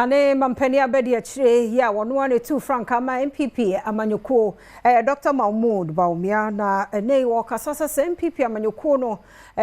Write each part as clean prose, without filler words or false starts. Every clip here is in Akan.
Kane mampeni abedi achire ya wanuane 2 frank ama NPP amanyoko Dr. Bawumia na ne wakasasa se NPP amanyoko no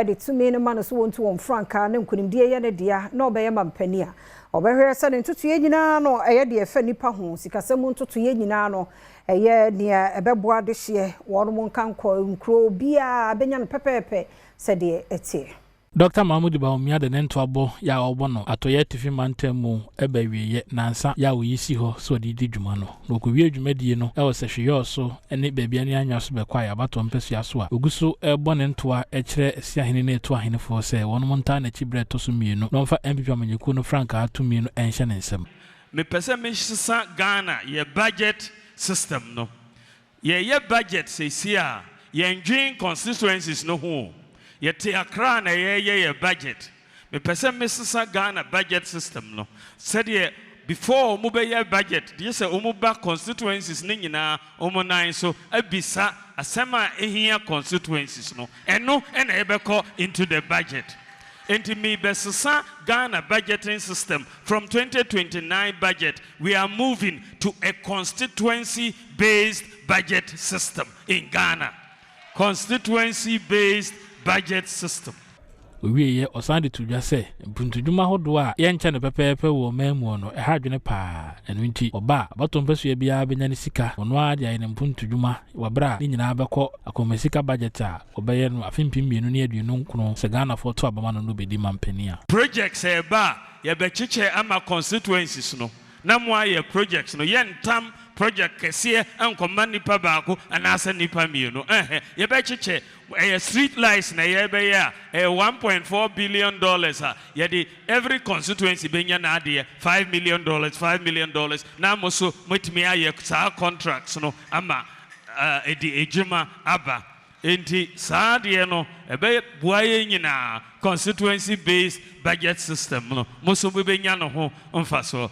de tumi ne manu so wontu won franka ne nkunimdie ye ne dia na obeye mampeni a obehwe se ne ntutu ye nyina no eye de efa nipa ho sikasem ntutu ye nyina no eye ne ebeboa de hye wonu monkanko nkro bia benya no pepepe se de etie Dr. Bawumia de nentwabo ya obono atoye tifi mantemu ebawiye nansa ya oyisi ho so didi dwuma no nokuwie dwumadie no e wosehwe so ene bebia ne anyaso bekwa ya bato mpesua so a oguso ebone ntoa ekire siahene ne to ahene fo se wono monta na chibre to so mienu no mfa MPP amanyeko no franka atumi no enhye ne nsem me pese me hisa Ghana ye budget system no ye budget se sia ye ndwin constituencies no ho yete akra na ye budget me pese mesisa Ghana budget system no said ye before mobile budget dey say omuba constituencies ni nyina omunan so abisa asema ehia constituencies no eno na ebeko into the budget into me besisa Ghana budgeting system from 2029 budget we are moving to a constituency based budget system in Ghana constituency based budget system. We ye osande tudwa se mpuntudwuma hodo a ye nche ne pepepe wo mamu no e hadwene pa enu nti oba batompesu bia benya ne sika ono ade aye ne mpuntudwuma wabra ni nyina abekọ akomesika budget a obeye no afimpi mienu ne aduonu nkono se Ghana for to abama no bedi mampania projects e ba ye bechiche ama constituencies no na mo aye projects no ye ntam project Kasee enkomma nipa baako anasa nipa mienu ye bechiche street lights na ye be ya $1.4 billion ye di every constituency benya na ade $5 million na moso motimi aye sa contracts no ama edi ejuma aba enti saade no ebe buaye nyina constituency based budget system no moso benya no ho mfaso